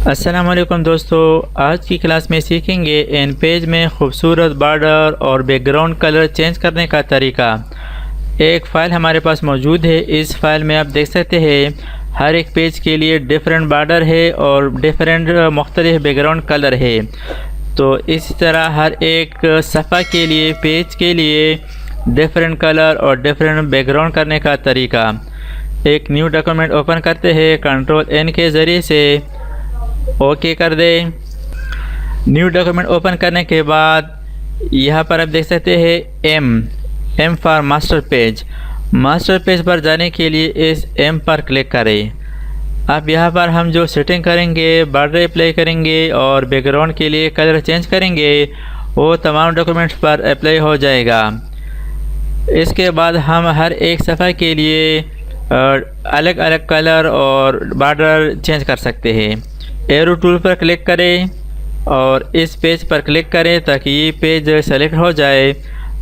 अस्सलामुअलैकुम दोस्तों, आज की क्लास में सीखेंगे इन पेज में खूबसूरत बॉर्डर और बैकग्राउंड कलर चेंज करने का तरीका। एक फ़ाइल हमारे पास मौजूद है। इस फाइल में आप देख सकते हैं हर एक पेज के लिए डिफरेंट बॉर्डर है और डिफरेंट मुख्तलिफ बैकग्राउंड कलर है। तो इसी तरह हर एक सफ़ा के लिए, पेज के लिए डिफरेंट कलर और डिफरेंट बैकग्राउंड करने का तरीका। एक न्यू डॉक्यूमेंट ओपन करते हैं, Ctrl+N के ज़रिए से ओके कर दें। न्यू डॉक्यूमेंट ओपन करने के बाद यहाँ पर आप देख सकते हैं M for master page. Master page पर जाने के लिए इस एम पर क्लिक करें। अब यहाँ पर हम जो सेटिंग करेंगे, बॉर्डर अप्लाई करेंगे और बैकग्राउंड के लिए कलर चेंज करेंगे, वो तमाम डॉक्यूमेंट्स पर अप्लाई हो जाएगा। इसके बाद हम हर एक सफ़ा के लिए अलग अलग कलर और बॉर्डर चेंज कर सकते हैं। एरो टूल पर क्लिक करें और इस पेज पर क्लिक करें ताकि ये पेज सेलेक्ट हो जाए।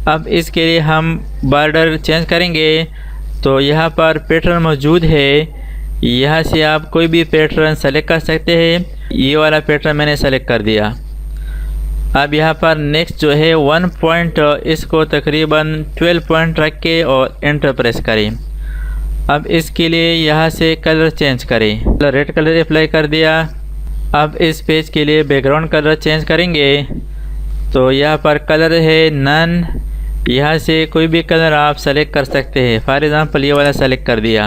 अब इसके लिए हम बॉर्डर चेंज करेंगे। तो यहाँ पर पैटर्न मौजूद है, यहाँ से आप कोई भी पैटर्न सेलेक्ट कर सकते हैं। ये वाला पैटर्न मैंने सेलेक्ट कर दिया। अब यहाँ पर नेक्स्ट जो है 1 पॉइंट, इसको तकरीबन 12 पॉइंट रख के और एंटर प्रेस करें। अब इसके लिए यहाँ से कलर चेंज करें। रेड कलर अप्लाई कर दिया। अब इस पेज के लिए बैकग्राउंड कलर चेंज करेंगे। तो यहाँ पर कलर है नन, यहाँ से कोई भी कलर आप सेलेक्ट कर सकते हैं। फॉर एग्ज़ाम्पल ये वाला सेलेक्ट कर दिया।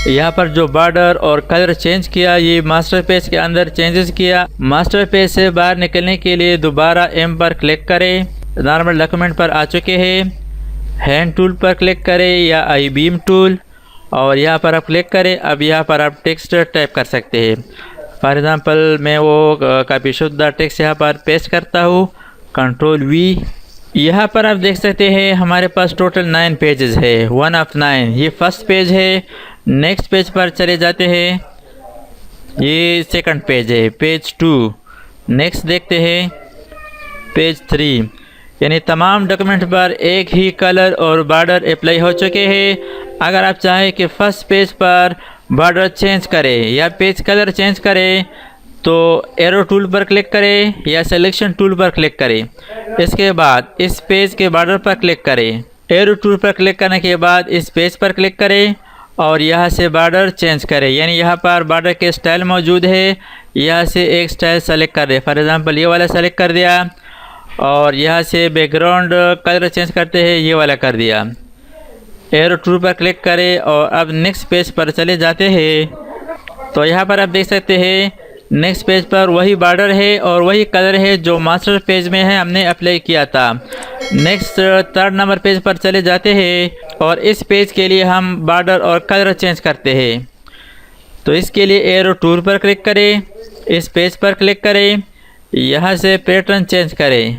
यहाँ पर जो बॉर्डर और कलर चेंज किया, ये मास्टर पेज के अंदर चेंजेस किया। मास्टर पेज से बाहर निकलने के लिए दोबारा एम पर क्लिक करें। नॉर्मल डॉक्यूमेंट पर आ चुके हैं। हैंड टूल पर क्लिक करें या आई बीम टूल और यहाँ पर आप क्लिक करें। अब यहाँ पर आप टेक्स्ट टाइप कर सकते हैं। फॉर एग्ज़ाम्पल मैं वो काफ़ी शुद्ध टेक्स्ट यहाँ पर पेस्ट करता हूँ, Ctrl+V। यहाँ पर आप देख सकते हैं हमारे पास टोटल 9 पेजेस है, 1 ऑफ 9। ये फर्स्ट पेज है। नेक्स्ट पेज पर चले जाते हैं, ये सेकंड पेज है, पेज 2। नेक्स्ट देखते हैं पेज 3। यानी तमाम डॉक्यूमेंट पर एक ही कलर और बॉर्डर अप्लाई हो चुके हैं। अगर आप चाहें कि फर्स्ट पेज पर बॉर्डर चेंज करें या पेज कलर चेंज करें तो एरो टूल पर क्लिक करें या सिलेक्शन टूल पर क्लिक करें। इसके बाद इस पेज के बॉर्डर पर क्लिक करें। एरो टूल पर क्लिक करने के बाद इस पेज पर क्लिक करें और यहाँ से बॉर्डर चेंज करें। यानी यहाँ पर बॉर्डर के स्टाइल मौजूद है, यहाँ से एक स्टाइल सेलेक्ट कर दें। फॉर एग्ज़ाम्पल ये वाला सेलेक्ट कर दिया और यहाँ से बैकग्राउंड कलर चेंज करते हैं, ये वाला कर दिया। एरो टूल पर क्लिक करें और अब नेक्स्ट पेज पर चले जाते हैं। तो यहाँ पर आप देख सकते हैं नेक्स्ट पेज पर वही बॉर्डर है और वही कलर है जो मास्टर पेज में है, हमने अप्लाई किया था। नेक्स्ट 3rd नंबर पेज पर चले जाते हैं और इस पेज के लिए हम बॉर्डर और कलर चेंज करते हैं। तो इसके लिए एरो टूल पर क्लिक करें, इस पेज पर क्लिक करें, यहाँ से पैटर्न चेंज करें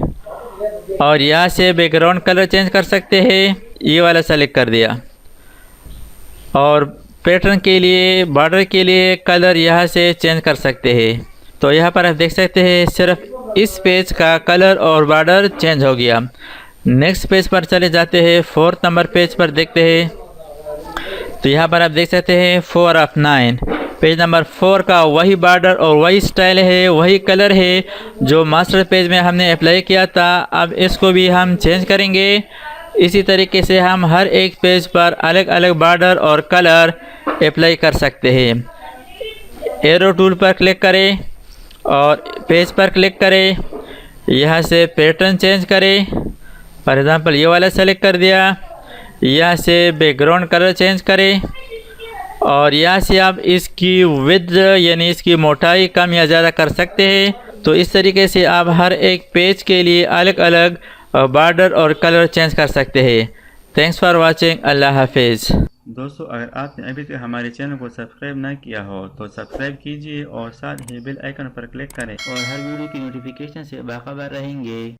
और यहाँ से बैकग्राउंड कलर चेंज कर सकते हैं। ये वाला सेलेक्ट कर दिया और पैटर्न के लिए, बॉर्डर के लिए कलर यहाँ से चेंज कर सकते हैं। तो यहाँ पर आप देख सकते हैं सिर्फ इस पेज का कलर और बॉर्डर चेंज हो गया। नेक्स्ट पेज पर चले जाते हैं, 4th नंबर पेज पर देखते हैं। तो यहाँ पर आप देख सकते हैं 4 ऑफ 9। पेज नंबर 4 का वही बॉर्डर और वही स्टाइल है, वही कलर है जो मास्टर पेज में हमने अप्लाई किया था। अब इसको भी हम चेंज करेंगे। इसी तरीके से हम हर एक पेज पर अलग अलग बॉर्डर और कलर अप्लाई कर सकते हैं। एरो टूल पर क्लिक करें और पेज पर क्लिक करें, यहाँ से पैटर्न चेंज करें। फॉर एग्ज़ाम्पल ये वाला सेलेक्ट कर दिया। यहाँ से बैकग्राउंड कलर चेंज करें और यहाँ से आप इसकी विड्थ यानी इसकी मोटाई कम या ज़्यादा कर सकते हैं। तो इस तरीके से आप हर एक पेज के लिए अलग अलग बॉर्डर और कलर चेंज कर सकते हैं। Thanks for watching. अल्लाह हाफिज़। दोस्तों, अगर आपने अभी तक हमारे चैनल को सब्सक्राइब ना किया हो तो सब्सक्राइब कीजिए और साथ ही बेल आइकन पर क्लिक करें और हर वीडियो की नोटिफिकेशन से बाखबर रहेंगे।